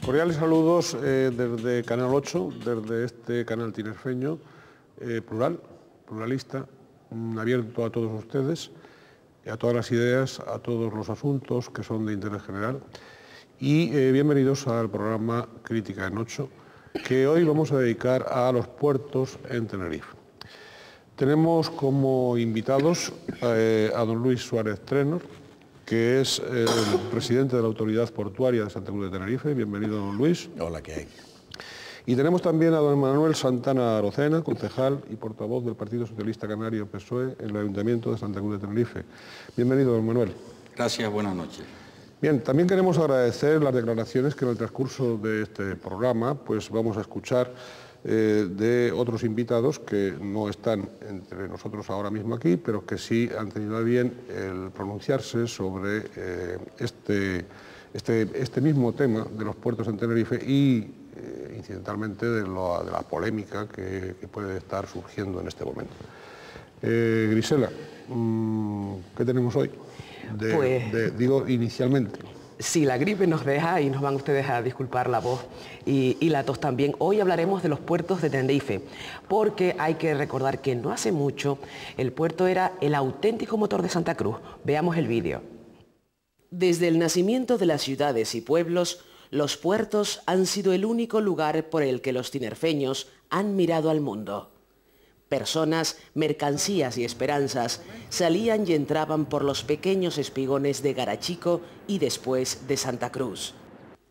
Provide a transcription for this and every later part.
Cordiales saludos desde Canal 8, desde este canal tinerfeño, pluralista, abierto a todos ustedes, a todas las ideas, a todos los asuntos que son de interés general. Y bienvenidos al programa Crítica en 8, que hoy vamos a dedicar a los puertos en Tenerife. Tenemos como invitados a don Luis Suárez Trenor, que es el presidente de la Autoridad Portuaria de Santa Cruz de Tenerife. Bienvenido, don Luis. Hola, ¿qué hay? Y tenemos también a don Manuel Santana Arocena, concejal y portavoz del Partido Socialista Canario PSOE en el Ayuntamiento de Santa Cruz de Tenerife. Bienvenido, don Manuel. Gracias, buenas noches. Bien, también queremos agradecer las declaraciones que en el transcurso de este programa pues vamos a escuchar de otros invitados que no están entre nosotros ahora mismo aquí, pero que sí han tenido a bien el pronunciarse sobre este mismo tema de los puertos en Tenerife y incidentalmente de la polémica que puede estar surgiendo en este momento. Grisela, ¿qué tenemos hoy? Digo inicialmente. Si la gripe nos deja, y nos van ustedes a disculpar la voz y la tos también, hoy hablaremos de los puertos de Tenerife, porque hay que recordar que no hace mucho el puerto era el auténtico motor de Santa Cruz. Veamos el vídeo. Desde el nacimiento de las ciudades y pueblos, los puertos han sido el único lugar por el que los tinerfeños han mirado al mundo. Personas, mercancías y esperanzas salían y entraban por los pequeños espigones de Garachico y después de Santa Cruz.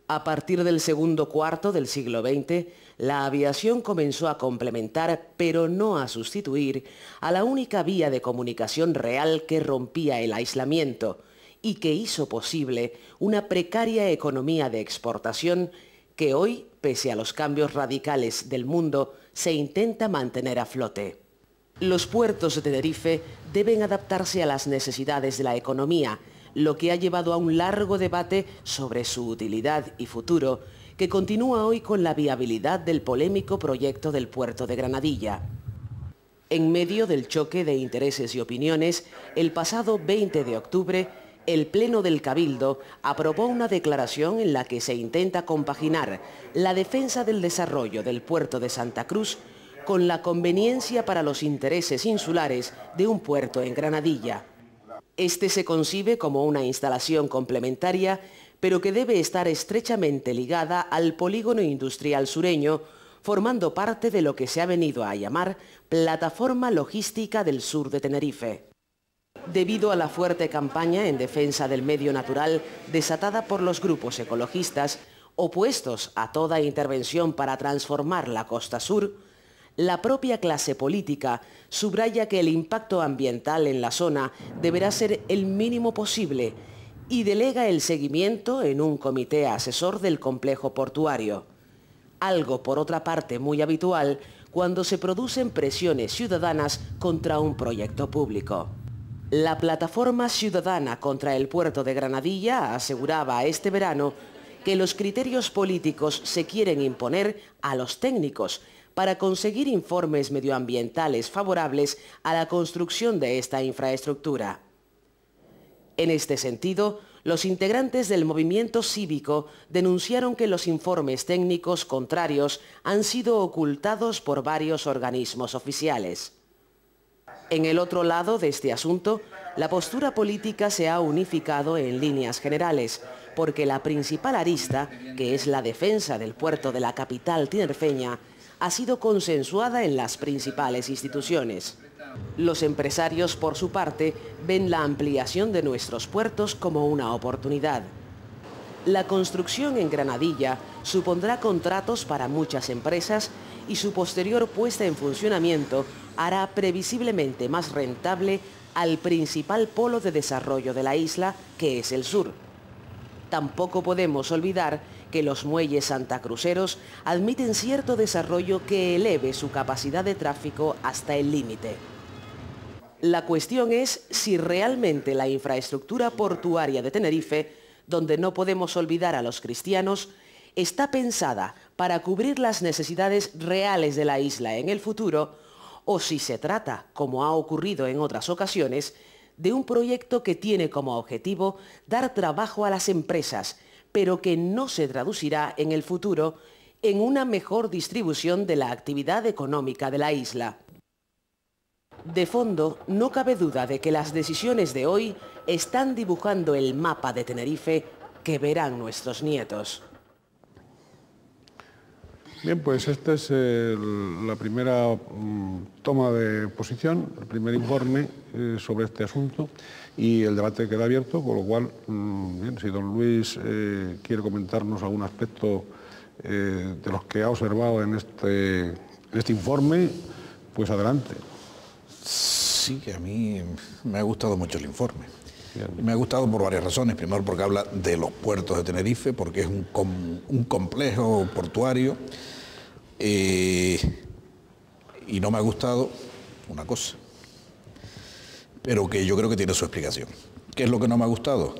A partir del segundo cuarto del siglo XX, la aviación comenzó a complementar, pero no a sustituir, a la única vía de comunicación real que rompía el aislamiento y que hizo posible una precaria economía de exportación que hoy, pese a los cambios radicales del mundo, se intenta mantener a flote. Los puertos de Tenerife deben adaptarse a las necesidades de la economía, lo que ha llevado a un largo debate sobre su utilidad y futuro, que continúa hoy con la viabilidad del polémico proyecto del puerto de Granadilla. En medio del choque de intereses y opiniones, el pasado 20 de octubre, el Pleno del Cabildo aprobó una declaración en la que se intenta compaginar la defensa del desarrollo del puerto de Santa Cruz con la conveniencia para los intereses insulares de un puerto en Granadilla. Este se concibe como una instalación complementaria, pero que debe estar estrechamente ligada al polígono industrial sureño, formando parte de lo que se ha venido a llamar Plataforma Logística del Sur de Tenerife. Debido a la fuerte campaña en defensa del medio natural desatada por los grupos ecologistas, opuestos a toda intervención para transformar la costa sur, la propia clase política subraya que el impacto ambiental en la zona deberá ser el mínimo posible y delega el seguimiento en un comité asesor del complejo portuario. Algo, por otra parte, muy habitual cuando se producen presiones ciudadanas contra un proyecto público. La plataforma ciudadana contra el puerto de Granadilla aseguraba este verano que los criterios políticos se quieren imponer a los técnicos para conseguir informes medioambientales favorables a la construcción de esta infraestructura. En este sentido, los integrantes del movimiento cívico denunciaron que los informes técnicos contrarios han sido ocultados por varios organismos oficiales. En el otro lado de este asunto, la postura política se ha unificado en líneas generales, porque la principal arista, que es la defensa del puerto de la capital tinerfeña, ha sido consensuada en las principales instituciones. Los empresarios, por su parte, ven la ampliación de nuestros puertos como una oportunidad. La construcción en Granadilla supondrá contratos para muchas empresas y su posterior puesta en funcionamiento hará previsiblemente más rentable al principal polo de desarrollo de la isla, que es el sur. Tampoco podemos olvidar que los muelles santacruceros admiten cierto desarrollo que eleve su capacidad de tráfico hasta el límite. La cuestión es si realmente la infraestructura portuaria de Tenerife, donde no podemos olvidar a los cristianos, está pensada para cubrir las necesidades reales de la isla en el futuro, o si se trata, como ha ocurrido en otras ocasiones, de un proyecto que tiene como objetivo dar trabajo a las empresas, pero que no se traducirá en el futuro en una mejor distribución de la actividad económica de la isla. De fondo, no cabe duda de que las decisiones de hoy están dibujando el mapa de Tenerife que verán nuestros nietos. Bien, pues esta es la primera toma de posición, el primer informe sobre este asunto, y el debate queda abierto, con lo cual, bien, si don Luis quiere comentarnos algún aspecto de los que ha observado en este informe, pues adelante. Sí, a mí me ha gustado mucho el informe. Bien. Me ha gustado por varias razones. Primero, porque habla de los puertos de Tenerife, porque es un complejo portuario. Y no me ha gustado una cosa, pero que yo creo que tiene su explicación. ¿Qué es lo que no me ha gustado?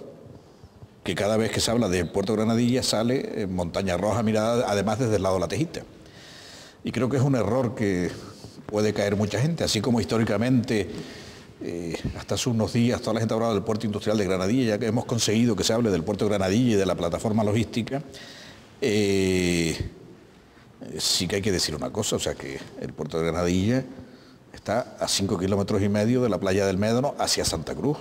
Que cada vez que se habla del puerto de Granadilla sale Montaña Roja mirada además desde el lado de la Tejita. Y creo que es un error que puede caer mucha gente, así como históricamente, hasta hace unos días, toda la gente ha hablado del puerto industrial de Granadilla, ya que hemos conseguido que se hable del puerto de Granadilla y de la plataforma logística. Sí que hay que decir una cosa, o sea que el puerto de Granadilla está a 5,5 kilómetros de la playa del Médano hacia Santa Cruz,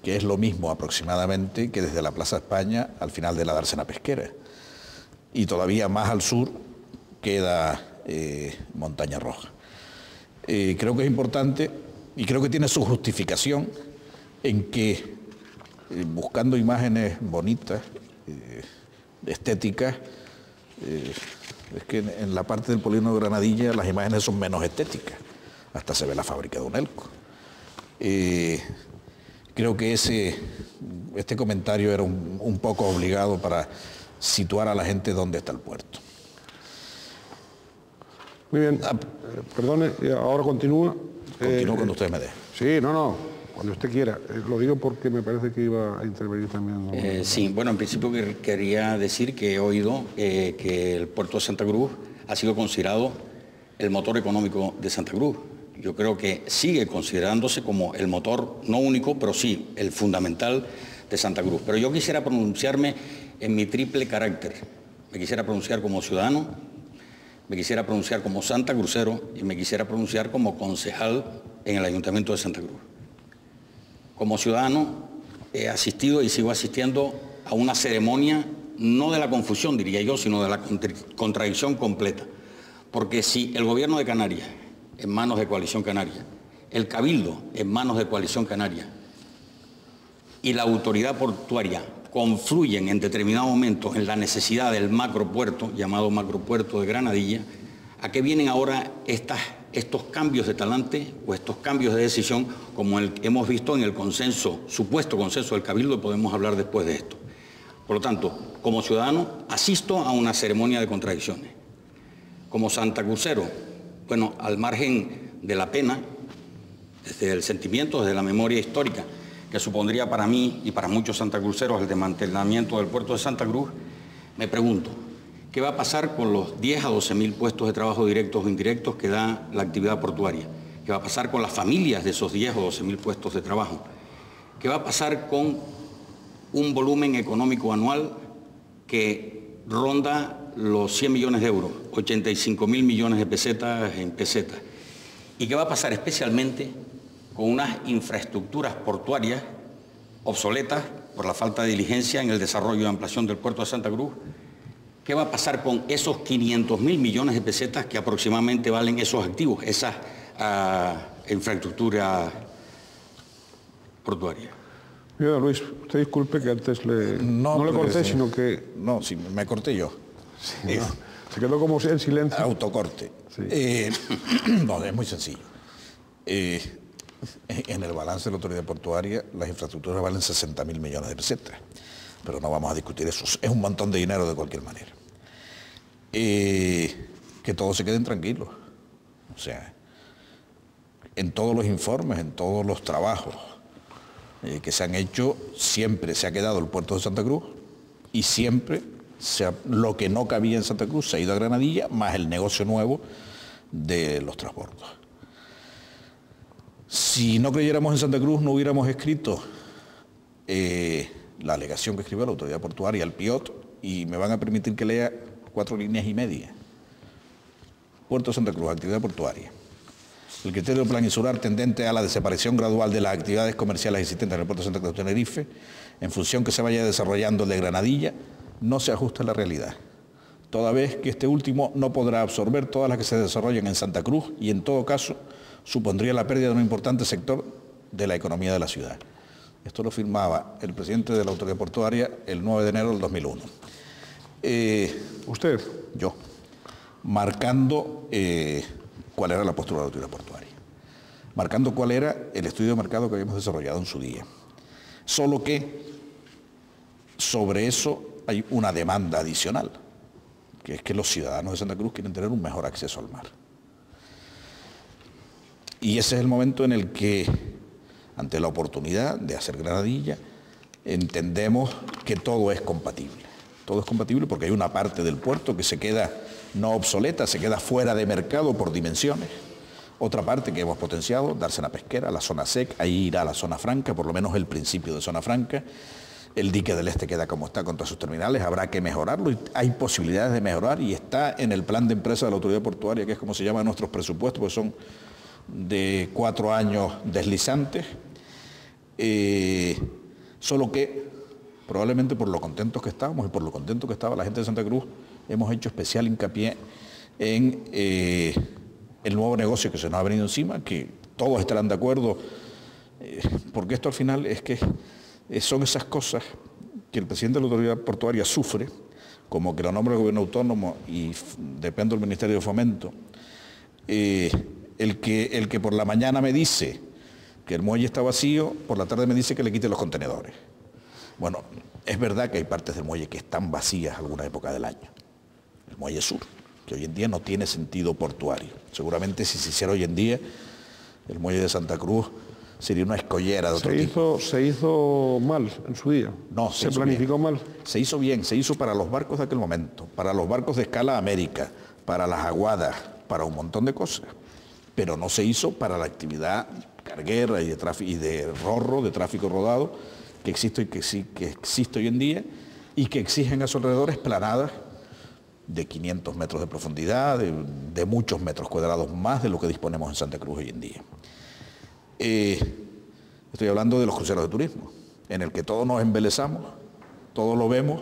que es lo mismo aproximadamente que desde la Plaza España al final de la dársena pesquera. Y todavía más al sur queda Montaña Roja. Creo que es importante y creo que tiene su justificación en que, buscando imágenes bonitas, estéticas, es que en la parte del polígono de Granadilla las imágenes son menos estéticas, hasta se ve la fábrica de Unelco. Creo que este comentario era un poco obligado para situar a la gente dónde está el puerto. Muy bien, perdone, ahora continúa. Continúo cuando usted me deje. Sí, no, cuando usted quiera. Lo digo porque me parece que iba a intervenir también. Sí, bueno, en principio quería decir que he oído que el puerto de Santa Cruz ha sido considerado el motor económico de Santa Cruz. Yo creo que sigue considerándose como el motor, no único, pero sí el fundamental de Santa Cruz. Pero yo quisiera pronunciarme en mi triple carácter. Me quisiera pronunciar como ciudadano, me quisiera pronunciar como santacrucero y me quisiera pronunciar como concejal en el Ayuntamiento de Santa Cruz. Como ciudadano he asistido y sigo asistiendo a una ceremonia, no de la confusión, diría yo, sino de la contradicción completa. Porque si el Gobierno de Canarias, en manos de Coalición Canaria, el Cabildo, en manos de Coalición Canaria, y la autoridad portuaria confluyen en determinado momento en la necesidad del macropuerto, llamado macropuerto de Granadilla, ¿a qué vienen ahora estos cambios de talante o estos cambios de decisión como el que hemos visto en el consenso, supuesto consenso del Cabildo? Podemos hablar después de esto. Por lo tanto, como ciudadano, asisto a una ceremonia de contradicciones. Como santacrucero, bueno, al margen de la pena, desde el sentimiento, desde la memoria histórica, que supondría para mí y para muchos santacruceros el desmantelamiento del puerto de Santa Cruz, me pregunto, ¿qué va a pasar con los 10 a 12.000 puestos de trabajo directos o indirectos que da la actividad portuaria? ¿Qué va a pasar con las familias de esos 10 o 12.000 puestos de trabajo? ¿Qué va a pasar con un volumen económico anual que ronda los 100 millones de euros, 85.000 millones de pesetas en pesetas? ¿Y qué va a pasar especialmente con unas infraestructuras portuarias obsoletas por la falta de diligencia en el desarrollo y ampliación del puerto de Santa Cruz? ¿Qué va a pasar con esos 500.000 millones de pesetas que aproximadamente valen esos activos, esas infraestructuras portuarias? Mira, Luis, usted disculpe que antes no le corté, sino que... No, sí, me corté yo. Sí, no, se quedó como en silencio. Autocorte. Sí. No, es muy sencillo. En el balance de la autoridad portuaria, las infraestructuras valen 60.000 millones de pesetas. Pero no vamos a discutir eso. Es un montón de dinero de cualquier manera. Que todos se queden tranquilos. O sea, en todos los informes, en todos los trabajos que se han hecho, siempre se ha quedado el puerto de Santa Cruz y siempre lo que no cabía en Santa Cruz se ha ido a Granadilla, más el negocio nuevo de los transbordos. Si no creyéramos en Santa Cruz, no hubiéramos escrito la alegación que escribió la autoridad portuaria, el PIOT, y me van a permitir que lea 4 líneas y media. Puerto de Santa Cruz, actividad portuaria. El criterio del plan insular tendente a la desaparición gradual de las actividades comerciales existentes en el puerto de Santa Cruz de Tenerife, en función que se vaya desarrollando el de Granadilla, no se ajusta a la realidad, toda vez que este último no podrá absorber todas las que se desarrollen en Santa Cruz y en todo caso supondría la pérdida de un importante sector de la economía de la ciudad. Esto lo firmaba el presidente de la autoridad portuaria el 9 de enero del 2001. ¿Usted? Yo. Marcando cuál era la postura de la autoridad portuaria. Marcando cuál era el estudio de mercado que habíamos desarrollado en su día. Solo que sobre eso hay una demanda adicional, que es que los ciudadanos de Santa Cruz quieren tener un mejor acceso al mar. Y ese es el momento en el que, ante la oportunidad de hacer Granadilla, entendemos que todo es compatible. Todo es compatible porque hay una parte del puerto que se queda no obsoleta, se queda fuera de mercado por dimensiones. Otra parte que hemos potenciado, dársena pesquera, la zona SEC, ahí irá la zona franca, por lo menos el principio de zona franca. El dique del Este queda como está con todas sus terminales, habrá que mejorarlo, y hay posibilidades de mejorar y está en el plan de empresa de la autoridad portuaria, que es como se llama en nuestros presupuestos, porque son de 4 años deslizantes, solo que probablemente por lo contentos que estábamos y por lo contento que estaba la gente de Santa Cruz, hemos hecho especial hincapié en el nuevo negocio que se nos ha venido encima, que todos estarán de acuerdo, porque esto al final es que son esas cosas que el presidente de la autoridad portuaria sufre, como que lo nombra el gobierno autónomo y depende del Ministerio de Fomento. El que por la mañana me dice que el muelle está vacío, por la tarde me dice que le quite los contenedores. Bueno, es verdad que hay partes del muelle que están vacías alguna época del año. El muelle sur, que hoy en día no tiene sentido portuario. Seguramente si se hiciera hoy en día, el muelle de Santa Cruz sería una escollera de otro tipo. ¿Se hizo mal en su día? No, ¿Se planificó mal? Se hizo bien, se hizo para los barcos de aquel momento, para los barcos de escala América, para las aguadas, para un montón de cosas. Pero no se hizo para la actividad carguera y de rorro, de tráfico rodado, que existe hoy en día y que exigen a sus alrededores planadas de 500 metros de profundidad, de muchos metros cuadrados más de lo que disponemos en Santa Cruz hoy en día. Estoy hablando de los cruceros de turismo, en el que todos nos embelezamos, todos lo vemos,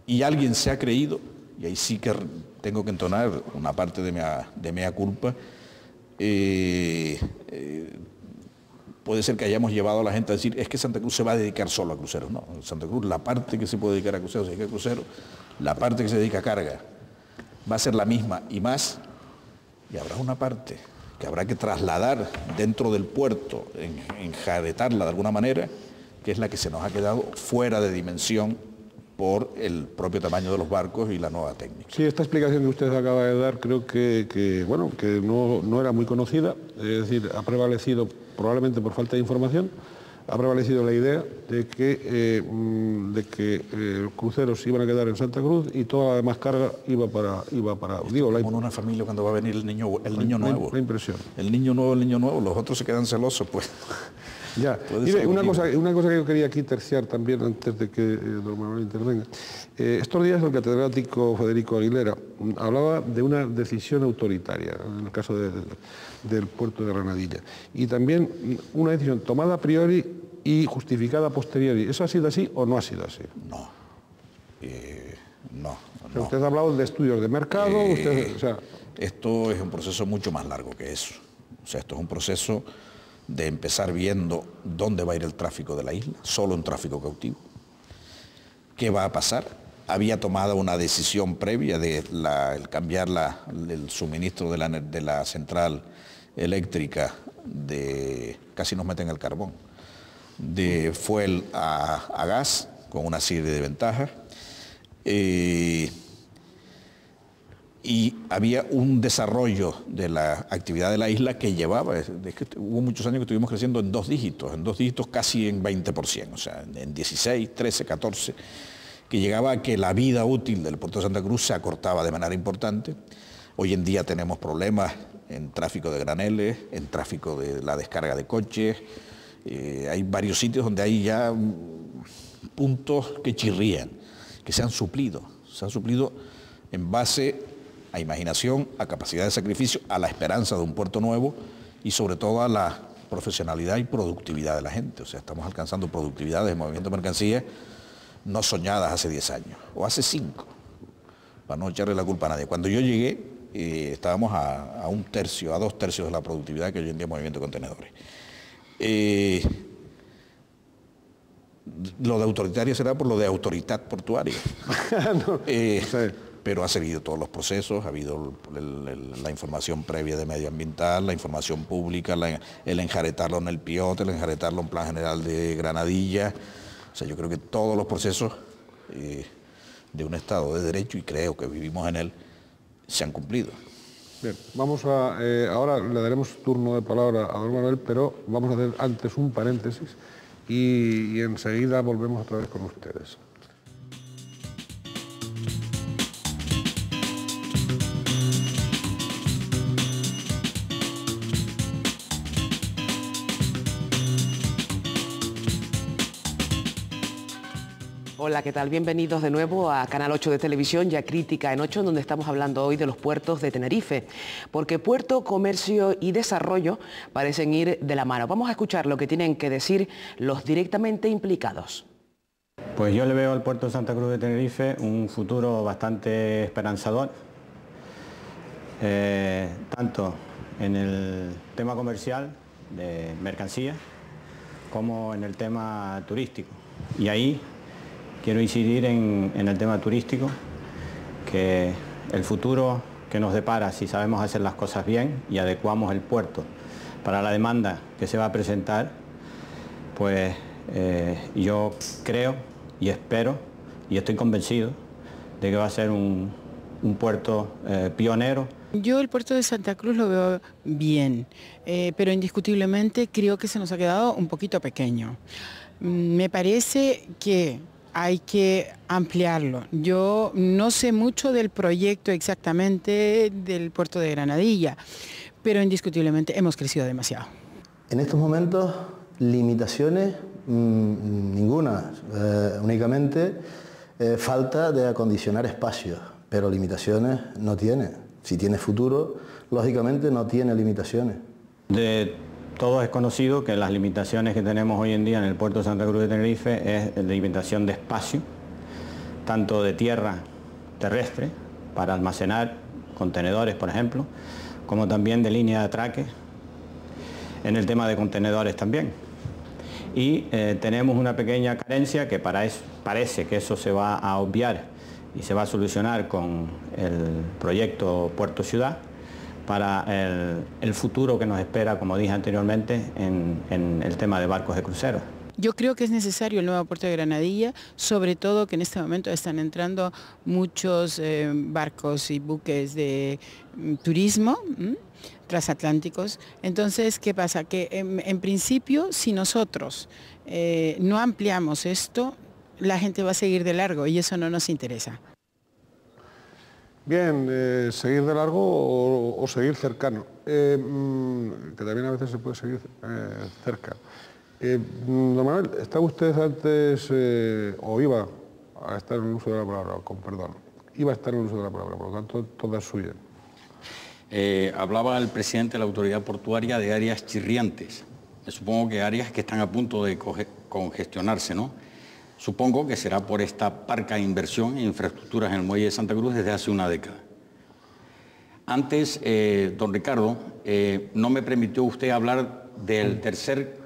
y alguien se ha creído, y ahí sí que tengo que entonar una parte de mea culpa, puede ser que hayamos llevado a la gente a decir, es que Santa Cruz se va a dedicar solo a cruceros. No, Santa Cruz, la parte que se puede dedicar a cruceros se dedica a cruceros, la parte que se dedica a carga va a ser la misma y más, y habrá una parte que habrá que trasladar dentro del puerto, enjaretarla de alguna manera, que es la que se nos ha quedado fuera de dimensión por el propio tamaño de los barcos y la nueva técnica. Sí, esta explicación que usted acaba de dar creo que no era muy conocida, es decir, ha prevalecido, probablemente por falta de información, ha prevalecido la idea de que los cruceros iban a quedar en Santa Cruz y toda la demás carga iba para como una familia cuando va a venir el niño nuevo. La impresión. El niño nuevo, los otros se quedan celosos, pues. Ya. Mire, una cosa que yo quería aquí terciar también antes de que don Manuel intervenga. Estos días el catedrático Federico Aguilera hablaba de una decisión autoritaria en el caso del puerto de Granadilla y también una decisión tomada a priori y justificada a posteriori. ¿Eso ha sido así o no ha sido así? No. No. Usted ha hablado de estudios de mercado. Esto es un proceso mucho más largo que eso. O sea, esto es un proceso de empezar viendo dónde va a ir el tráfico de la isla, solo un tráfico cautivo. ¿Qué va a pasar? Había tomado una decisión previa de el cambiar el suministro de la central eléctrica, casi nos meten el carbón, de fuel a gas, con una serie de ventajas. Y había un desarrollo de la actividad de la isla que llevaba, es que hubo muchos años que estuvimos creciendo en dos dígitos casi en 20%, o sea, en 16, 13, 14, que llegaba a que la vida útil del puerto de Santa Cruz se acortaba de manera importante. Hoy en día tenemos problemas en tráfico de graneles, en tráfico de la descarga de coches, hay varios sitios donde hay ya puntos que chirrían, que se han suplido en base a imaginación, a capacidad de sacrificio, a la esperanza de un puerto nuevo y sobre todo a la profesionalidad y productividad de la gente. O sea, estamos alcanzando productividades de movimiento de mercancías no soñadas hace 10 años o hace 5, para no echarle la culpa a nadie. Cuando yo llegué, estábamos a 1/3, a 2/3 de la productividad que hoy en día movimiento de contenedores. Lo de autoritario será por lo de autoridad portuaria. No sé. Pero ha seguido todos los procesos, ha habido la información previa de medioambiental, la información pública, el enjaretarlo en el PIOT, el enjaretarlo en Plan General de Granadilla. O sea, yo creo que todos los procesos de un Estado de Derecho, y creo que vivimos en él, se han cumplido. Bien, vamos a... ahora le daremos turno de palabra a don Manuel, pero vamos a hacer antes un paréntesis y enseguida volvemos otra vez con ustedes. Hola, ¿qué tal? Bienvenidos de nuevo a Canal 8 de Televisión, ya Crítica en 8, donde estamos hablando hoy de los puertos de Tenerife, porque puerto, comercio y desarrollo parecen ir de la mano. Vamos a escuchar lo que tienen que decir los directamente implicados. Pues yo le veo al puerto de Santa Cruz de Tenerife un futuro bastante esperanzador, tanto en el tema comercial de mercancías como en el tema turístico. Y ahí quiero incidir en el tema turístico, que el futuro que nos depara si sabemos hacer las cosas bien y adecuamos el puerto para la demanda que se va a presentar, pues yo creo y espero y estoy convencido de que va a ser un puerto pionero. Yo el puerto de Santa Cruz lo veo bien, pero indiscutiblemente creo que se nos ha quedado un poquito pequeño. Me parece que hay que ampliarlo. Yo no sé mucho del proyecto exactamente del puerto de Granadilla, pero indiscutiblemente hemos crecido demasiado. En estos momentos, limitaciones ninguna, únicamente falta de acondicionar espacios, pero limitaciones no tiene. Si tiene futuro, lógicamente no tiene limitaciones. De todos es conocido que las limitaciones que tenemos hoy en día en el puerto de Santa Cruz de Tenerife es la limitación de espacio, tanto de tierra terrestre para almacenar contenedores, por ejemplo, como también de línea de atraque en el tema de contenedores también. Y tenemos una pequeña carencia que parece que eso se va a obviar y se va a solucionar con el proyecto Puerto Ciudad, para el futuro que nos espera, como dije anteriormente, en el tema de barcos de cruceros. Yo creo que es necesario el nuevo puerto de Granadilla, sobre todo que en este momento están entrando muchos barcos y buques de turismo transatlánticos. Entonces, ¿qué pasa? Que en principio, si nosotros no ampliamos esto, la gente va a seguir de largo y eso no nos interesa. Bien, seguir de largo o seguir cercano, que también a veces se puede seguir cerca. Don Manuel, ¿estaba usted antes, o iba a estar en el uso de la palabra, con perdón, iba a estar en el uso de la palabra, por lo tanto, toda es suya? Hablaba el presidente de la autoridad portuaria de áreas chirriantes. Me supongo que áreas que están a punto de congestionarse, ¿no? Supongo que será por esta parca inversión en infraestructuras en el muelle de Santa Cruz desde hace una década. Antes, don Ricardo, no me permitió usted hablar del tercer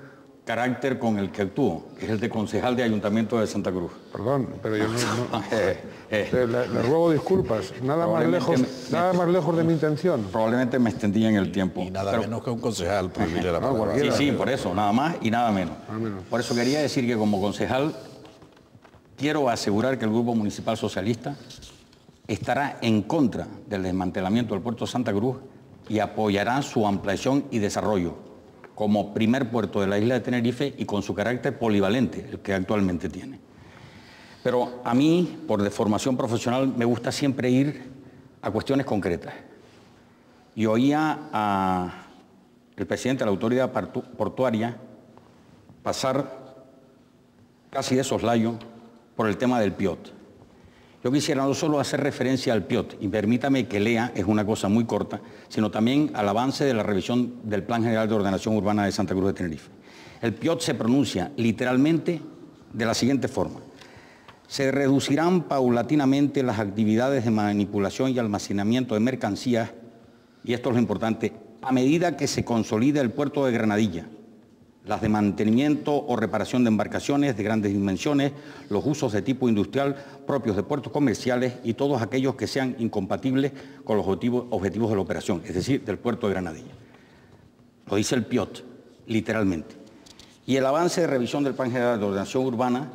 carácter con el que actúo, que es el de concejal de Ayuntamiento de Santa Cruz. Perdón, pero yo le ruego disculpas, nada más lejos de mi intención. Probablemente me extendía en el tiempo. Y nada menos que un concejal prohibirle la palabra. Sí, por eso, nada más y nada menos. Por eso quería decir que como concejal quiero asegurar que el Grupo Municipal Socialista estará en contra del desmantelamiento del puerto de Santa Cruz y apoyará su ampliación y desarrollo como primer puerto de la isla de Tenerife y con su carácter polivalente, el que actualmente tiene. Pero a mí, por deformación profesional, me gusta siempre ir a cuestiones concretas. Y oía al presidente de la autoridad portuaria pasar casi de soslayo por el tema del PIOT. Yo quisiera no solo hacer referencia al PIOT, y permítame que lea, es una cosa muy corta, sino también al avance de la revisión del Plan General de Ordenación Urbana de Santa Cruz de Tenerife. El PIOT se pronuncia literalmente de la siguiente forma: se reducirán paulatinamente las actividades de manipulación y almacenamiento de mercancías, y esto es lo importante, a medida que se consolida el puerto de Granadilla, las de mantenimiento o reparación de embarcaciones de grandes dimensiones, los usos de tipo industrial propios de puertos comerciales y todos aquellos que sean incompatibles con los objetivos de la operación, es decir, del puerto de Granadilla. Lo dice el PIOT, literalmente. Y el avance de revisión del Plan General de Ordenación Urbana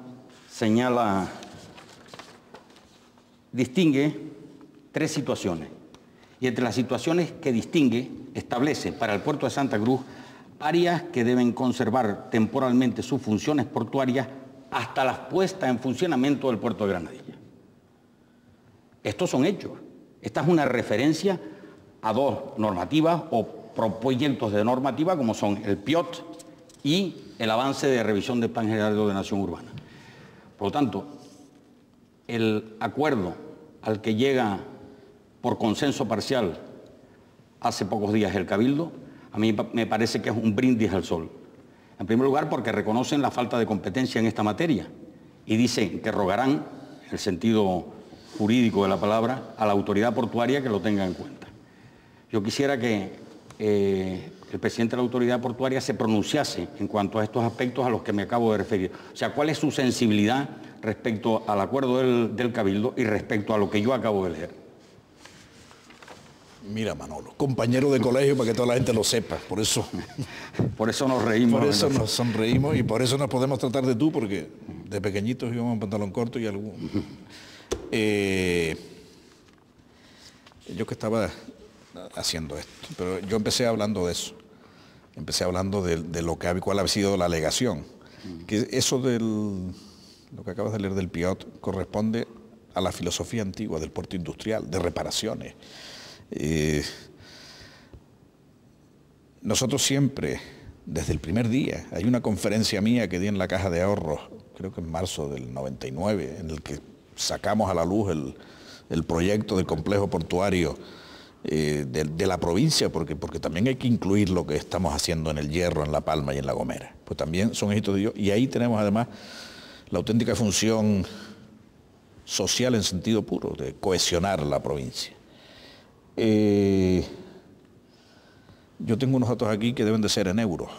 distingue tres situaciones. Y entre las situaciones que distingue, establece para el puerto de Santa Cruz áreas que deben conservar temporalmente sus funciones portuarias hasta la puesta en funcionamiento del puerto de Granadilla. Estos son hechos. Esta es una referencia a dos normativas o proyectos de normativa como son el PIOT y el avance de revisión del Plan General de Ordenación Urbana. Por lo tanto, el acuerdo al que llega por consenso parcial hace pocos días el Cabildo, a mí me parece que es un brindis al sol. En primer lugar, porque reconocen la falta de competencia en esta materia y dicen que rogarán, en el sentido jurídico de la palabra, a la autoridad portuaria que lo tenga en cuenta. Yo quisiera que el presidente de la autoridad portuaria se pronunciase en cuanto a estos aspectos a los que me acabo de referir. O sea, ¿cuál es su sensibilidad respecto al acuerdo del Cabildo y respecto a lo que yo acabo de leer? Mira, Manolo, compañero de colegio para que toda la gente lo sepa, por eso nos reímos. Por eso nos sonreímos y por eso nos podemos tratar de tú, porque de pequeñitos íbamos en pantalón corto y algo. Yo que estaba haciendo esto, pero yo empecé hablando de eso. Empecé hablando de lo que cuál ha sido la alegación. Que eso lo que acabas de leer del PIOT corresponde a la filosofía antigua del puerto industrial, de reparaciones. Nosotros siempre, desde el primer día, hay una conferencia mía que di en la Caja de Ahorros, creo que en marzo del 99, en el que sacamos a la luz el proyecto del complejo portuario de la provincia, porque también hay que incluir lo que estamos haciendo en El Hierro, en La Palma y en La Gomera. Pues también son éxitos de Dios, y ahí tenemos además la auténtica función social en sentido puro, de cohesionar la provincia. Yo tengo unos datos aquí que deben de ser en euros.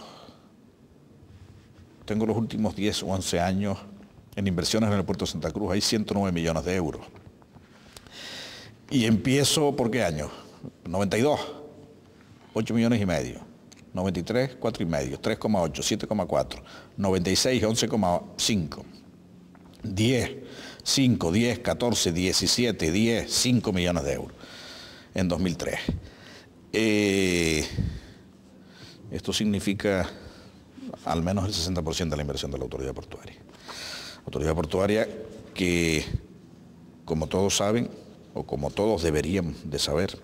Tengo los últimos 10 o 11 años en inversiones en el puerto de Santa Cruz, hay 109 millones de euros. Y empiezo, ¿por qué año? 92, 8 millones y medio. 93, 4 y medio. 3,8, 7,4. 96, 11,5. 10, 5, 10, 14, 17, 10, 5 millones de euros en 2003. Esto significa al menos el 60% de la inversión de la autoridad portuaria. Autoridad portuaria que, como todos saben, o como todos deberían de saber,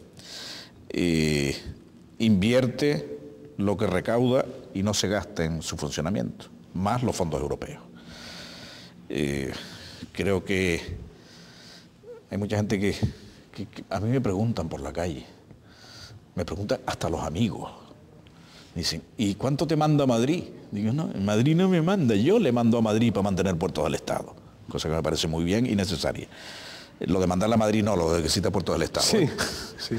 invierte lo que recauda y no se gasta en su funcionamiento, más los fondos europeos. Creo que hay mucha gente que a mí me preguntan por la calle, me preguntan hasta los amigos, dicen, ¿y cuánto te manda a Madrid? Digo, no, en Madrid no me manda, yo le mando a Madrid para mantener puertos del Estado, cosa que me parece muy bien y necesaria. Lo de mandarle a Madrid no, lo de que cita puertos del Estado. Sí, sí.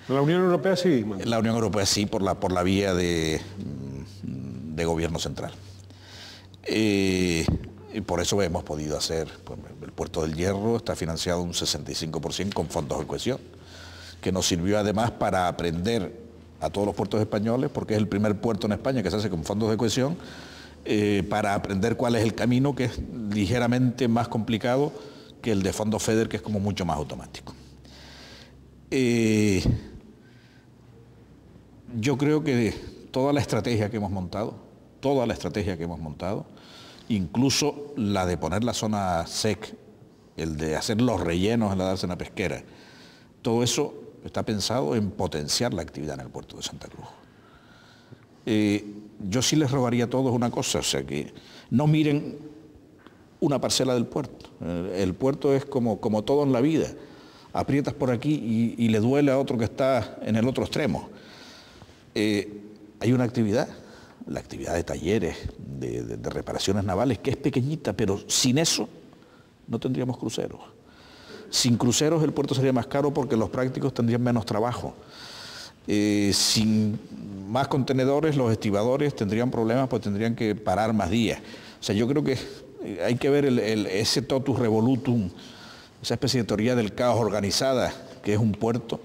La Unión Europea sí. La Unión Europea sí, por la vía de gobierno central. Y por eso hemos podido hacer, pues, el puerto del Hierro está financiado un 65% con fondos de cohesión, que nos sirvió además para aprender a todos los puertos españoles, porque es el primer puerto en España que se hace con fondos de cohesión, para aprender cuál es el camino, que es ligeramente más complicado que el de fondos FEDER, que es como mucho más automático. Yo creo que toda la estrategia que hemos montado, incluso la de poner la zona SEC, el de hacer los rellenos en la dársena pesquera, todo eso está pensado en potenciar la actividad en el puerto de Santa Cruz. Yo sí les rogaría a todos una cosa, o sea, que no miren una parcela del puerto. El puerto es como todo en la vida. Aprietas por aquí y le duele a otro que está en el otro extremo. Hay una actividad, la actividad de talleres, de reparaciones navales, que es pequeñita, pero sin eso no tendríamos cruceros. Sin cruceros el puerto sería más caro porque los prácticos tendrían menos trabajo. Sin más contenedores los estibadores tendrían problemas, pues tendrían que parar más días. O sea, yo creo que hay que ver ese totus revolutum, esa especie de teoría del caos organizada que es un puerto,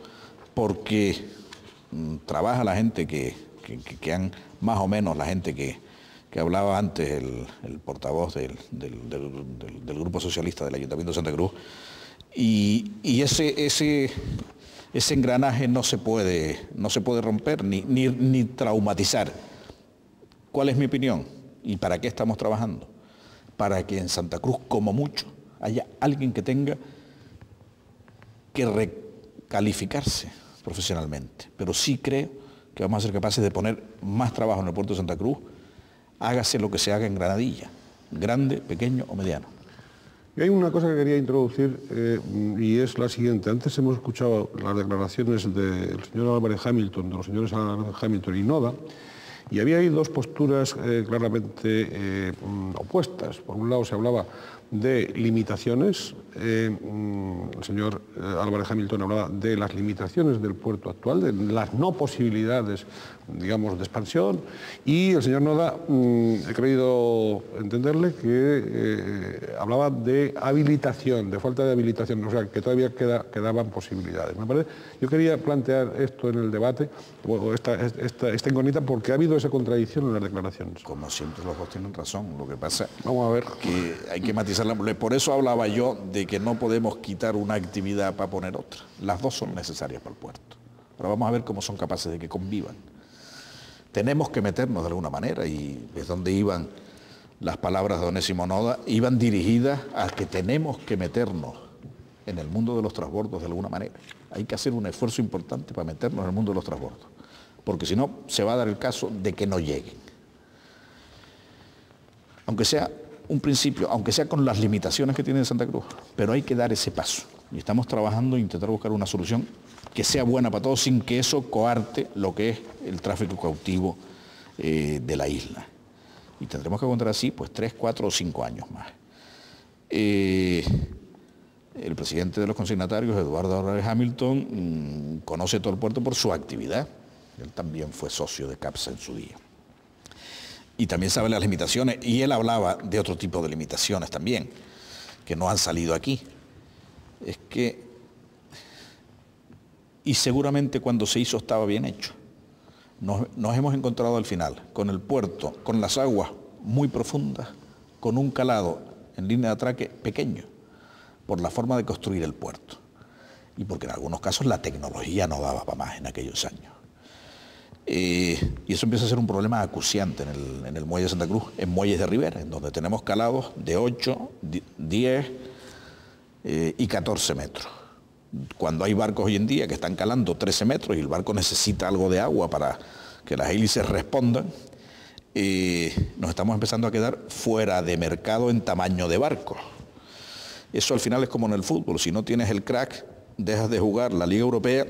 porque trabaja la gente que han, más o menos la gente que hablaba antes el portavoz del Grupo Socialista del Ayuntamiento de Santa Cruz, y ese engranaje no se puede romper ni traumatizar. ¿Cuál es mi opinión? ¿Y para qué estamos trabajando? Para que en Santa Cruz, como mucho, haya alguien que tenga que recalificarse profesionalmente. Pero sí creo que vamos a ser capaces de poner más trabajo en el puerto de Santa Cruz, hágase lo que se haga en Granadilla, grande, pequeño o mediano. Y hay una cosa que quería introducir y es la siguiente. Antes hemos escuchado las declaraciones del señor Álvarez Hamilton, de los señores Álvarez Hamilton y Noda, y había ahí dos posturas claramente opuestas. Por un lado se hablaba de limitaciones, el señor Álvarez Hamilton hablaba de las limitaciones del puerto actual, de las no posibilidades, digamos, de expansión, y el señor Noda, he creído entenderle que hablaba de habilitación, de falta de habilitación, o sea, que todavía quedaban posibilidades. Yo quería plantear esto en el debate, o esta incógnita, porque ha habido esa contradicción en las declaraciones. Como siempre los dos tienen razón, lo que pasa vamos a ver que hay que matizarla. Por eso hablaba yo de que no podemos quitar una actividad para poner otra. Las dos son necesarias para el puerto. Ahora vamos a ver cómo son capaces de que convivan. Tenemos que meternos de alguna manera, y es donde iban las palabras de Onésimo Noda, iban dirigidas a que tenemos que meternos en el mundo de los transbordos de alguna manera. Hay que hacer un esfuerzo importante para meternos en el mundo de los transbordos, porque si no se va a dar el caso de que no lleguen. Aunque sea un principio, aunque sea con las limitaciones que tiene Santa Cruz, pero hay que dar ese paso. Y estamos trabajando e intentar buscar una solución que sea buena para todos, sin que eso coarte lo que es el tráfico cautivo de la isla. Y tendremos que aguantar así pues 3, 4 o 5 años más. El presidente de los consignatarios, Eduardo Álvarez Hamilton, conoce todo el puerto por su actividad. Él también fue socio de CAPSA en su día. Y también sabe las limitaciones, y él hablaba de otro tipo de limitaciones también, que no han salido aquí. Es que, y seguramente cuando se hizo estaba bien hecho, nos hemos encontrado al final con el puerto, con las aguas muy profundas, con un calado en línea de atraque pequeño, por la forma de construir el puerto, y porque en algunos casos la tecnología no daba para más en aquellos años. Y eso empieza a ser un problema acuciante en el muelle de Santa Cruz, en muelles de ribera, en donde tenemos calados de 8, 10 y 14 metros. Cuando hay barcos hoy en día que están calando 13 metros y el barco necesita algo de agua para que las hélices respondan, nos estamos empezando a quedar fuera de mercado en tamaño de barco. Eso al final es como en el fútbol: si no tienes el crack, dejas de jugar la Liga Europea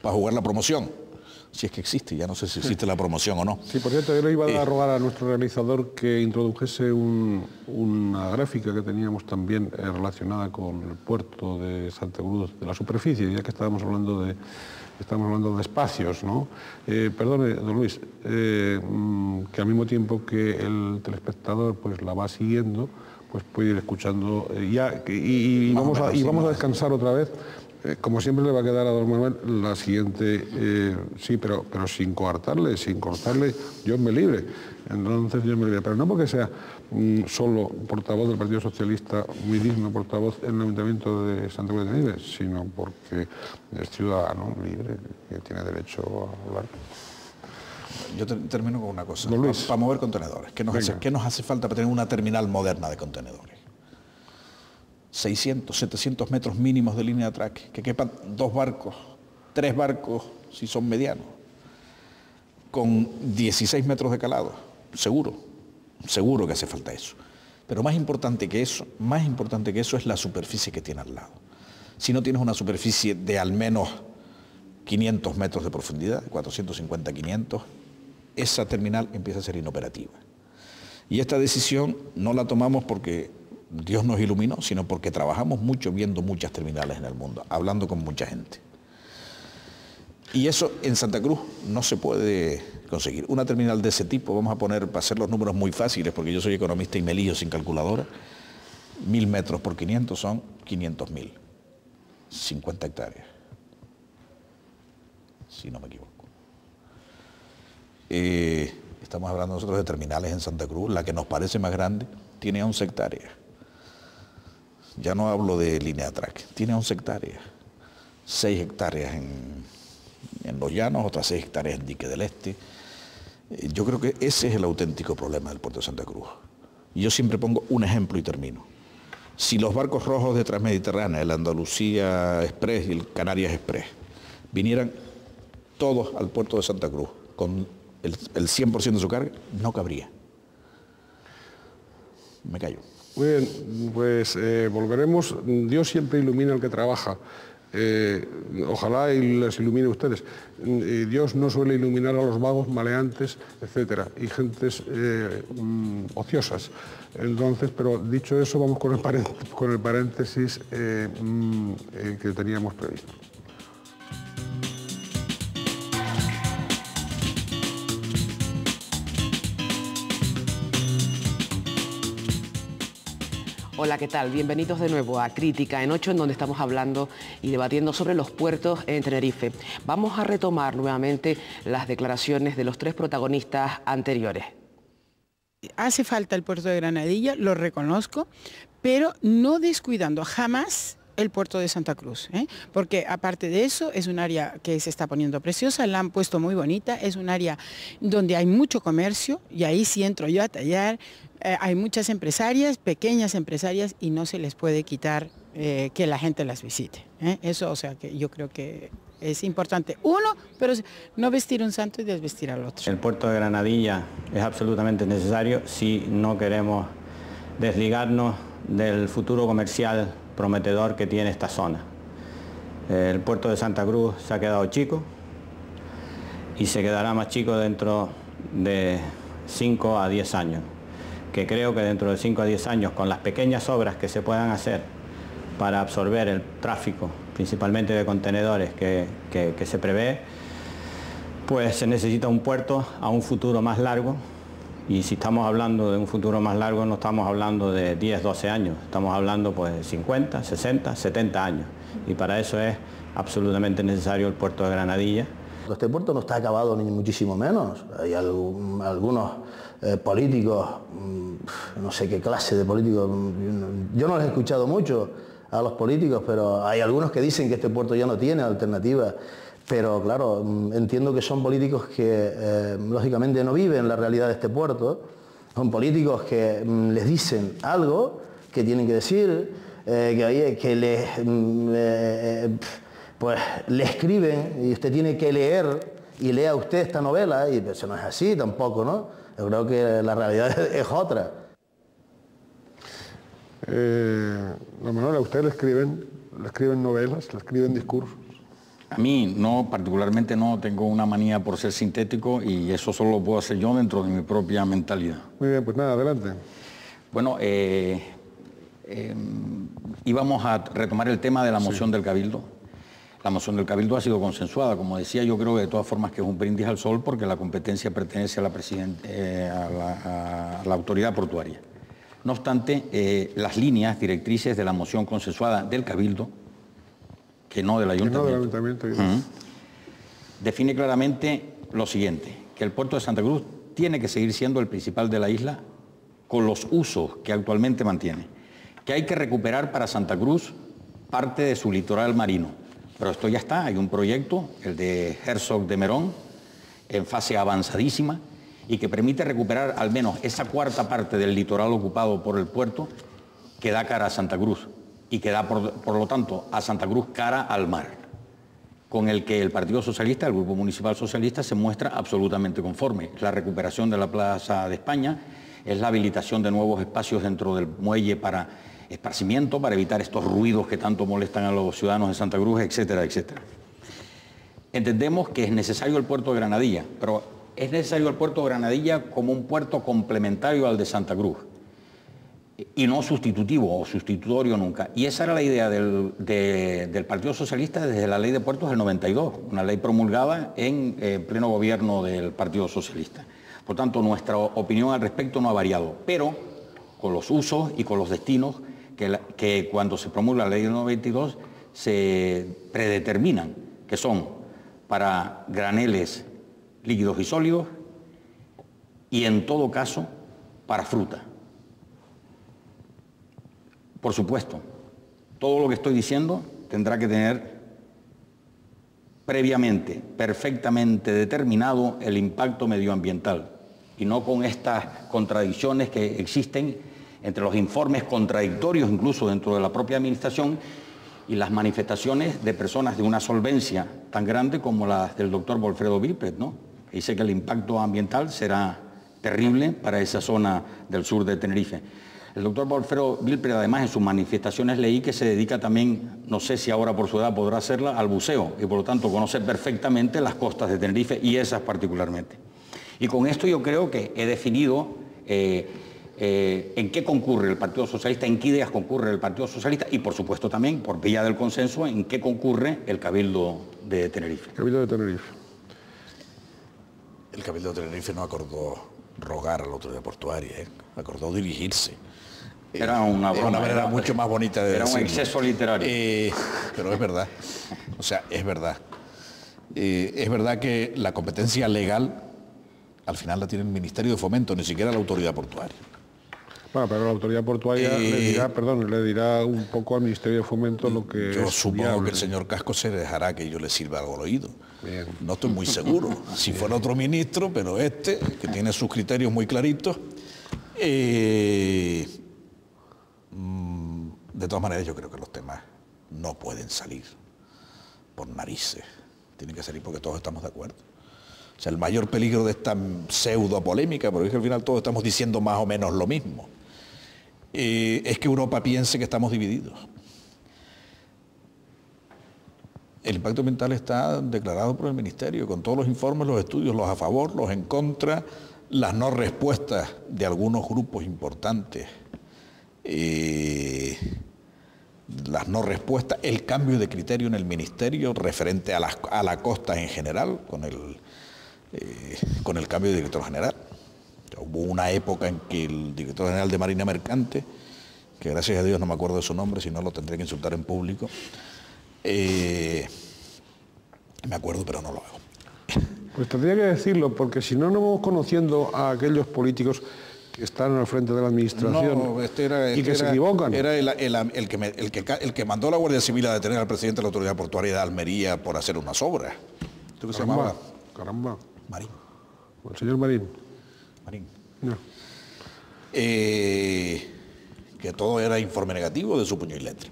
para jugar la promoción. Si es que existe, ya no sé si existe la promoción o no. Sí, por cierto, yo le iba a rogar a nuestro realizador que introdujese una gráfica que teníamos también relacionada con el puerto de Santa Cruz, de la superficie, ya que estábamos hablando de espacios, ¿no? Perdone, don Luis, que al mismo tiempo que el telespectador pues la va siguiendo, pues puede ir escuchando y vamos a descansar otra vez. Como siempre le va a quedar a don Manuel la siguiente, sí, pero sin cortarle, Dios me libre. Entonces Dios me libre, pero no porque sea solo portavoz del Partido Socialista, muy digno portavoz en el Ayuntamiento de Santa Cruz de Tenerife, sino porque es ciudadano libre, que tiene derecho a hablar. Yo termino con una cosa. Don Luis. Para mover contenedores, ¿qué nos hace falta para tener una terminal moderna de contenedores? 600, 700 metros mínimos de línea de atraque, que quepan 2 barcos, 3 barcos si son medianos, con 16 metros de calado, seguro que hace falta eso. Pero más importante que eso es la superficie que tiene al lado. Si no tienes una superficie de al menos 500 metros de profundidad, 450, 500, esa terminal empieza a ser inoperativa. Y esta decisión no la tomamos porque Dios nos iluminó, sino porque trabajamos mucho viendo muchas terminales en el mundo, hablando con mucha gente. Y eso en Santa Cruz no se puede conseguir. Una terminal de ese tipo, vamos a poner, para hacer los números muy fáciles, porque yo soy economista y me lío sin calculadora, 1000 metros por 500 son 500.000, 50 hectáreas, si no me equivoco. Estamos hablando nosotros de terminales en Santa Cruz, la que nos parece más grande tiene 11 hectáreas. Ya no hablo de línea de atraque, tiene 11 hectáreas, 6 hectáreas en Los Llanos, otras 6 hectáreas en Dique del Este. Yo creo que ese es el auténtico problema del puerto de Santa Cruz. Y yo siempre pongo un ejemplo y termino. Si los barcos rojos de Transmediterránea, el Andalucía Express y el Canarias Express, vinieran todos al puerto de Santa Cruz con el 100% de su carga, no cabría. Me callo. Muy bien, pues volveremos. Dios siempre ilumina al que trabaja. Ojalá y les ilumine a ustedes. Dios no suele iluminar a los vagos, maleantes, etcétera, y gentes ociosas. Entonces, pero dicho eso, vamos con el paréntesis que teníamos previsto. Hola, ¿qué tal? Bienvenidos de nuevo a Crítica en 8, en donde estamos hablando y debatiendo sobre los puertos en Tenerife. Vamos a retomar nuevamente las declaraciones de los 3 protagonistas anteriores. Hace falta el puerto de Granadilla, lo reconozco, pero no descuidando jamás el puerto de Santa Cruz, porque aparte de eso es un área que se está poniendo preciosa, la han puesto muy bonita, es un área donde hay mucho comercio y ahí sí entro yo a tallar. Hay muchas empresarias, pequeñas empresarias, y no se les puede quitar que la gente las visite. Eso, o sea, que yo creo que es importante. Uno, pero no vestir un santo y desvestir al otro. El puerto de Granadilla es absolutamente necesario si no queremos desligarnos del futuro comercial prometedor que tiene esta zona. El puerto de Santa Cruz se ha quedado chico y se quedará más chico dentro de 5 a 10 años. Que creo que dentro de 5 a 10 años, con las pequeñas obras que se puedan hacer para absorber el tráfico, principalmente de contenedores que se prevé, pues se necesita un puerto a un futuro más largo. Y si estamos hablando de un futuro más largo, no estamos hablando de 10, 12 años, estamos hablando pues de 50, 60, 70 años. Y para eso es absolutamente necesario el puerto de Granadilla. Este puerto no está acabado ni muchísimo menos. Hay algunos políticos, no sé qué clase de políticos, yo no les he escuchado mucho a los políticos, pero hay algunos que dicen que este puerto ya no tiene alternativa. Pero claro, entiendo que son políticos que lógicamente no viven la realidad de este puerto. Son políticos que les dicen algo que tienen que decir, pues le escriben y usted tiene que leer y lea usted esta novela, y eso no es así tampoco, ¿no? Yo creo que la realidad es otra. Don Manuel, ¿a usted le escriben novelas, le escriben discursos? A mí no, particularmente no, tengo una manía por ser sintético y eso solo lo puedo hacer yo dentro de mi propia mentalidad. Muy bien, pues nada, adelante. Bueno, íbamos a retomar el tema de la moción del Cabildo. La moción del Cabildo ha sido consensuada, como decía, yo creo que de todas formas que es un brindis al sol porque la competencia pertenece a la autoridad portuaria. No obstante, las líneas directrices de la moción consensuada del Cabildo, que no del Ayuntamiento, define claramente lo siguiente, que el puerto de Santa Cruz tiene que seguir siendo el principal de la isla con los usos que actualmente mantiene, que hay que recuperar para Santa Cruz parte de su litoral marino, pero esto ya está, hay un proyecto, el de Herzog de Merón, en fase avanzadísima, y que permite recuperar al menos esa cuarta parte del litoral ocupado por el puerto que da cara a Santa Cruz y que da, por lo tanto, a Santa Cruz cara al mar, con el que el Partido Socialista, el Grupo Municipal Socialista, se muestra absolutamente conforme. La recuperación de la Plaza de España, es la habilitación de nuevos espacios dentro del muelle para esparcimiento, para evitar estos ruidos que tanto molestan a los ciudadanos de Santa Cruz, etcétera, etcétera. Entendemos que es necesario el puerto de Granadilla, pero es necesario el puerto de Granadilla como un puerto complementario al de Santa Cruz y no sustitutivo o sustitutorio nunca. Y esa era la idea del Partido Socialista desde la Ley de Puertos del 92, una ley promulgada en pleno gobierno del Partido Socialista. Por tanto, nuestra opinión al respecto no ha variado, pero con los usos y con los destinos que cuando se promulga la Ley del 92 se predeterminan, que son para graneles líquidos y sólidos y en todo caso para fruta. Por supuesto, todo lo que estoy diciendo tendrá que tener previamente, perfectamente determinado el impacto medioambiental y no con estas contradicciones que existen entre los informes contradictorios incluso dentro de la propia administración y las manifestaciones de personas de una solvencia tan grande como las del doctor Bolfredo Vilpret, ¿no? Que dice que el impacto ambiental será terrible para esa zona del sur de Tenerife. El doctor Bolfredo Vilpret, además, en sus manifestaciones leí que se dedica también, no sé si ahora por su edad podrá hacerla, al buceo y por lo tanto conoce perfectamente las costas de Tenerife y esas particularmente. Y con esto yo creo que he definido en qué concurre el Partido Socialista, en qué ideas concurre el Partido Socialista y por supuesto también, por vía del consenso, en qué concurre el Cabildo de Tenerife. Cabildo de Tenerife. El Cabildo de Tenerife no acordó rogar a la autoridad portuaria, acordó dirigirse. Era una broma, una manera mucho más bonita de decirlo. Era un exceso literario. Pero es verdad, o sea, es verdad. Es verdad que la competencia legal al final la tiene el Ministerio de Fomento, ni siquiera la autoridad portuaria. Bueno, pero la autoridad portuaria le dirá un poco al Ministerio de Fomento lo que yo es supongo viable. que el señor Casco se dejará que yo le sirva algo al oído. Bien. No estoy muy seguro. Si fuera otro ministro, pero este, que tiene sus criterios muy claritos, de todas maneras yo creo que los temas no pueden salir por narices. Tienen que salir porque todos estamos de acuerdo. O sea, el mayor peligro de esta pseudo polémica, porque es que al final todos estamos diciendo más o menos lo mismo, es que Europa piense que estamos divididos. El impacto ambiental está declarado por el Ministerio, con todos los informes, los estudios, los a favor, los en contra, las no respuestas de algunos grupos importantes, las no respuestas, el cambio de criterio en el Ministerio referente a la costa en general, con el cambio de director general. Hubo una época en que el director general de Marina Mercante, que gracias a Dios no me acuerdo de su nombre, si no lo tendré que insultar en público, me acuerdo pero no lo hago. Pues tendría que decirlo, porque si no, no vamos conociendo a aquellos políticos que están al frente de la administración y que se equivocan. Era el que mandó a la Guardia Civil a detener al presidente de la Autoridad Portuaria de Almería por hacer unas obras. ¿Tú qué se llamaba? Caramba. Marín. El señor Marín. Marín. No. Que todo era informe negativo de su puño y letra,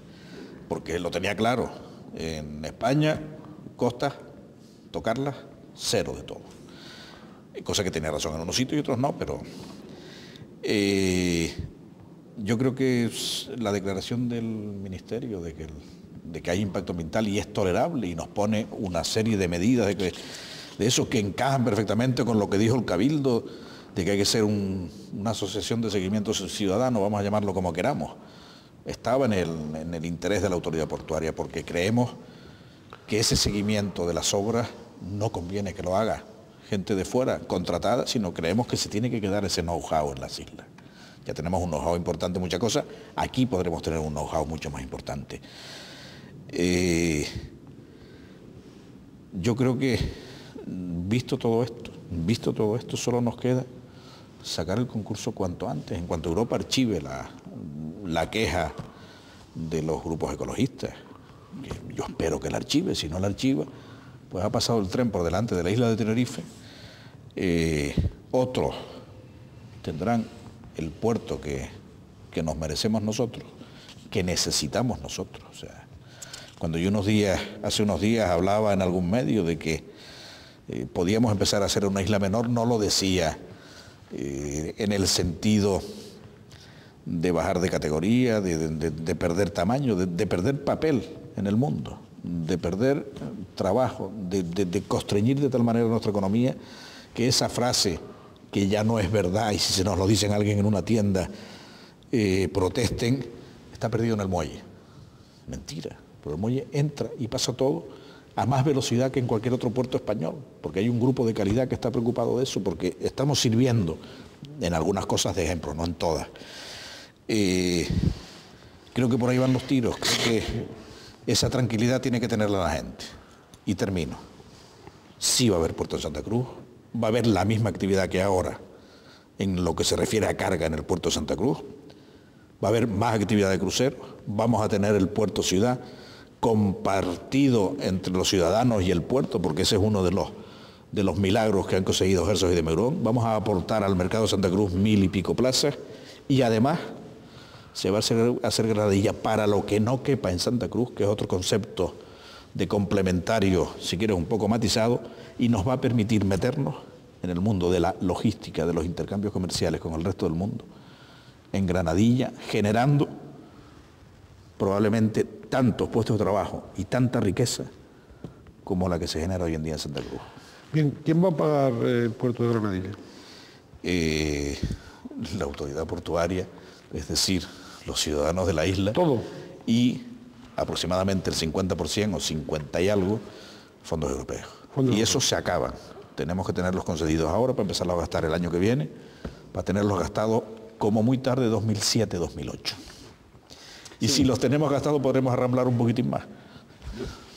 porque lo tenía claro. En España, costas, tocarlas, cero de todo. Cosa que tenía razón en unos sitios y otros no, pero yo creo que la declaración del Ministerio de que hay impacto ambiental y es tolerable y nos pone una serie de medidas de esos que encajan perfectamente con lo que dijo el Cabildo, de que hay que ser una asociación de seguimiento ciudadano, vamos a llamarlo como queramos. Estaba en el interés de la autoridad portuaria, porque creemos que ese seguimiento de las obras no conviene que lo haga gente de fuera contratada, sino creemos que se tiene que quedar ese know-how en las islas. Ya tenemos un know-how importante en muchas cosas, aquí podremos tener un know-how mucho más importante. Yo creo que visto todo esto, solo nos queda sacar el concurso cuanto antes, en cuanto Europa archive la queja de los grupos ecologistas, que yo espero que la archive. Si no la archiva, pues ha pasado el tren por delante de la isla de Tenerife. Otros tendrán el puerto que nos merecemos nosotros, que necesitamos nosotros. O sea, cuando yo hace unos días hablaba en algún medio de que podíamos empezar a hacer una isla menor, no lo decía en el sentido de bajar de categoría, de perder tamaño, de perder papel en el mundo, de perder trabajo, de constreñir de tal manera nuestra economía que esa frase que ya no es verdad y si se nos lo dicen a alguien en una tienda, protesten, está perdido en el muelle. Mentira, pero el muelle entra y pasa todo a más velocidad que en cualquier otro puerto español, porque hay un grupo de calidad que está preocupado de eso, porque estamos sirviendo en algunas cosas de ejemplo, no en todas. Creo que por ahí van los tiros, creo que esa tranquilidad tiene que tenerla la gente. Y termino. Sí va a haber puerto de Santa Cruz, va a haber la misma actividad que ahora en lo que se refiere a carga en el puerto de Santa Cruz, va a haber más actividad de cruceros, vamos a tener el puerto ciudad compartido entre los ciudadanos y el puerto, porque ese es uno de los milagros que han conseguido Gersos y de Meurón. Vamos a aportar al mercado de Santa Cruz 1000 y pico plazas y además se va a hacer Granadilla para lo que no quepa en Santa Cruz, que es otro concepto de complementario, si quieres un poco matizado, y nos va a permitir meternos en el mundo de la logística, de los intercambios comerciales con el resto del mundo, en Granadilla, generando probablemente tantos puestos de trabajo y tanta riqueza como la que se genera hoy en día en Santa Cruz. Bien, ¿quién va a pagar el puerto de Granadilla? La autoridad portuaria, es decir, los ciudadanos de la isla. Todo. Y aproximadamente el 50% o 50 y algo, fondos europeos. Y esos se acaban. Tenemos que tenerlos concedidos ahora para empezarlos a gastar el año que viene, para tenerlos gastados como muy tarde 2007-2008. Y si los tenemos gastados podremos arramblar un poquitín más.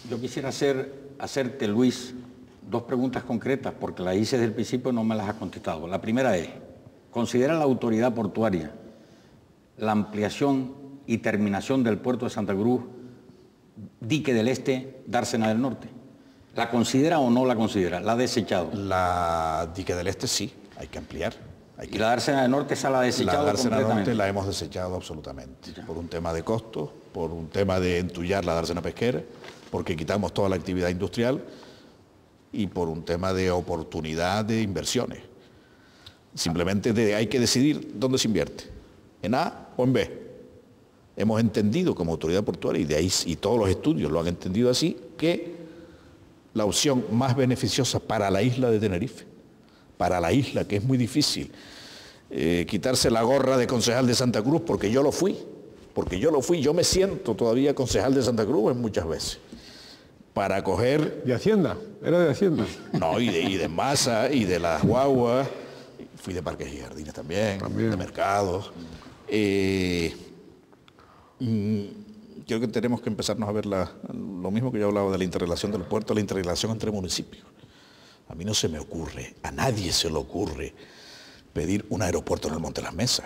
Yo quisiera hacerte, Luis, dos preguntas concretas, porque las hice desde el principio y no me las has contestado. La primera es, ¿considera la autoridad portuaria la ampliación y terminación del puerto de Santa Cruz, Dique del Este, Dársena del Norte? ¿La considera o no la considera? ¿La ha desechado? La Dique del Este sí, hay que ampliar. ¿Y la Dársena del Norte esa la ha desechado completamente? La Dársena Norte la hemos desechado absolutamente, por un tema de costos, por un tema de entullar la dársena pesquera, porque quitamos toda la actividad industrial y por un tema de oportunidad de inversiones. Simplemente hay que decidir dónde se invierte, en A o en B. Hemos entendido como autoridad portuaria, y de ahí y todos los estudios lo han entendido así, que la opción más beneficiosa para la isla de Tenerife, para la isla, que es muy difícil quitarse la gorra de concejal de Santa Cruz, porque yo lo fui, yo me siento todavía concejal de Santa Cruz en muchas veces, para coger... ¿De Hacienda? ¿Era de Hacienda? No, y de Masa, y de las guaguas, fui de Parques y Jardines también. De mercados. Creo que tenemos que empezarnos a ver lo mismo que yo hablaba de la interrelación del puerto, la interrelación entre municipios. A mí no se me ocurre, a nadie se le ocurre pedir un aeropuerto en el Monte de las Mesas.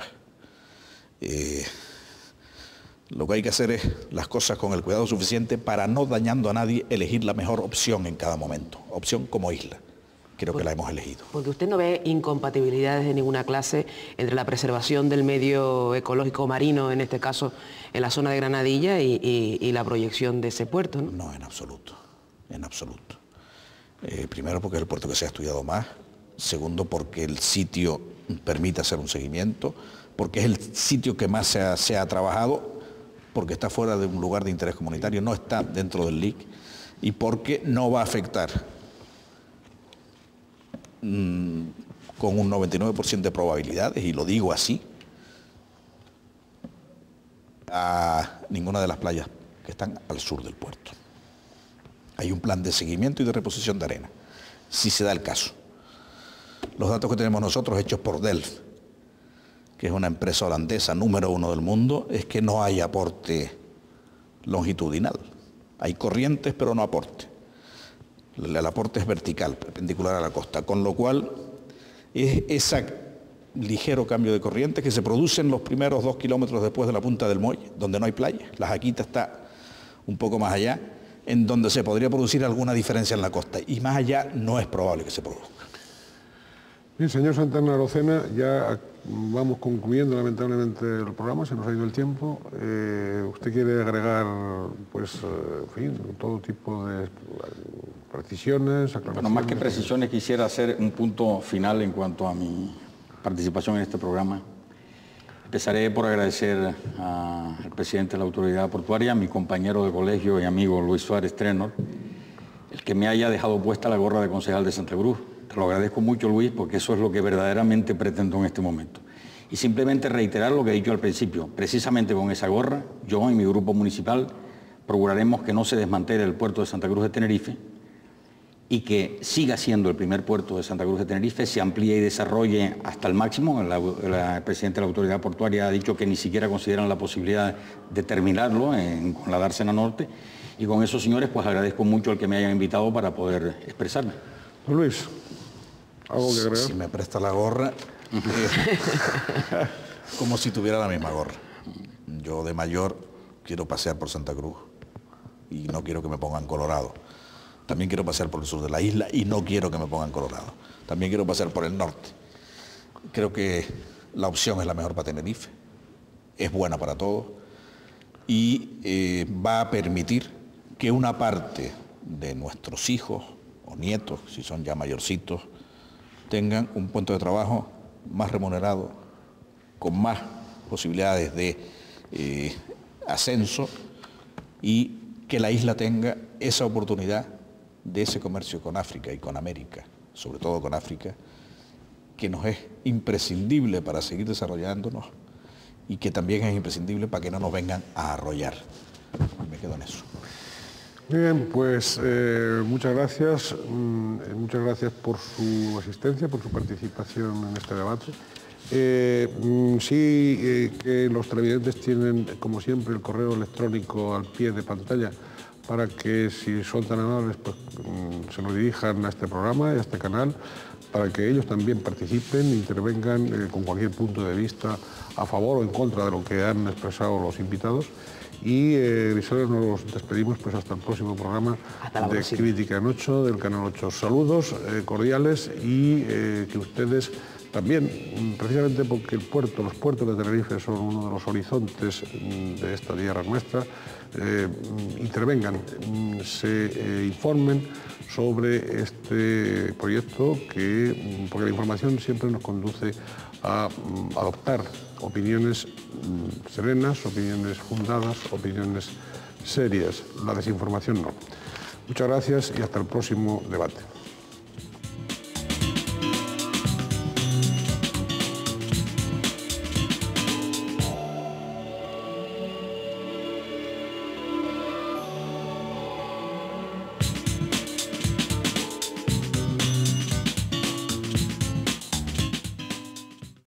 Lo que hay que hacer es las cosas con el cuidado suficiente para, no dañando a nadie, elegir la mejor opción en cada momento. Opción como isla. Creo que la hemos elegido. Porque usted no ve incompatibilidades de ninguna clase entre la preservación del medio ecológico marino, en este caso en la zona de Granadilla, y la proyección de ese puerto, ¿no? No, en absoluto. En absoluto. Primero porque es el puerto que se ha estudiado más. Segundo porque el sitio permite hacer un seguimiento. Porque es el sitio que más se ha trabajado. Porque está fuera de un lugar de interés comunitario, no está dentro del LIC. Y porque no va a afectar con un 99% de probabilidades, y lo digo así, a ninguna de las playas que están al sur del puerto. Hay un plan de seguimiento y de reposición de arena, si se da el caso. Los datos que tenemos nosotros, hechos por Delft, que es una empresa holandesa número 1 del mundo, es que no hay aporte longitudinal. Hay corrientes, pero no aporte. El aporte es vertical, perpendicular a la costa, con lo cual es ese ligero cambio de corriente que se produce en los primeros 2 kilómetros después de la punta del muelle, donde no hay playa. La Jaquita está un poco más allá, en donde se podría producir alguna diferencia en la costa, y más allá no es probable que se produzca. Bien, señor Santana Arocena, ya vamos concluyendo lamentablemente el programa, se nos ha ido el tiempo. ¿Usted quiere agregar, pues, en fin, todo tipo de precisiones, aclaraciones? Bueno, más que precisiones, quisiera hacer un punto final en cuanto a mi participación en este programa. Empezaré por agradecer al presidente de la autoridad portuaria, mi compañero de colegio y amigo Luis Suárez Trenor, el que me haya dejado puesta la gorra de concejal de Santa Cruz. Te lo agradezco mucho, Luis, porque eso es lo que verdaderamente pretendo en este momento. Y simplemente reiterar lo que he dicho al principio. Precisamente con esa gorra, yo y mi grupo municipal procuraremos que no se desmantele el puerto de Santa Cruz de Tenerife y que siga siendo el primer puerto de Santa Cruz de Tenerife, se amplíe y desarrolle hasta el máximo. El presidente de la autoridad portuaria ha dicho que ni siquiera consideran la posibilidad de terminarlo con la dársena norte. Y con eso, señores, pues agradezco mucho al que me hayan invitado para poder expresarme. Don Luis, ¿algo que agregar? Si me presta la gorra, como si tuviera la misma gorra. Yo de mayor quiero pasear por Santa Cruz y no quiero que me pongan colorado. También quiero pasear por el sur de la isla y no quiero que me pongan colorado. También quiero pasear por el norte. Creo que la opción es la mejor para Tenerife, es buena para todos y va a permitir que una parte de nuestros hijos o nietos, si son ya mayorcitos, tengan un puesto de trabajo más remunerado, con más posibilidades de ascenso y que la isla tenga esa oportunidad de ese comercio con África y con América, sobre todo con África, que nos es imprescindible para seguir desarrollándonos y que también es imprescindible para que no nos vengan a arrollar. Me quedo en eso. Muy bien, pues muchas gracias por su asistencia, por su participación en este debate. Que los televidentes tienen, como siempre, el correo electrónico al pie de pantalla para que, si son tan amables, pues, se lo dirijan a este programa y a este canal, para que ellos también participen, intervengan con cualquier punto de vista a favor o en contra de lo que han expresado los invitados. Y Grisela, nos despedimos pues hasta el próximo programa de Crítica en 8 del Canal 8. Saludos cordiales y que ustedes también, precisamente porque los puertos de Tenerife son uno de los horizontes de esta tierra nuestra, intervengan, se informen sobre este proyecto, porque la información siempre nos conduce a adoptar opiniones serenas, opiniones fundadas, opiniones serias. La desinformación no. Muchas gracias y hasta el próximo debate.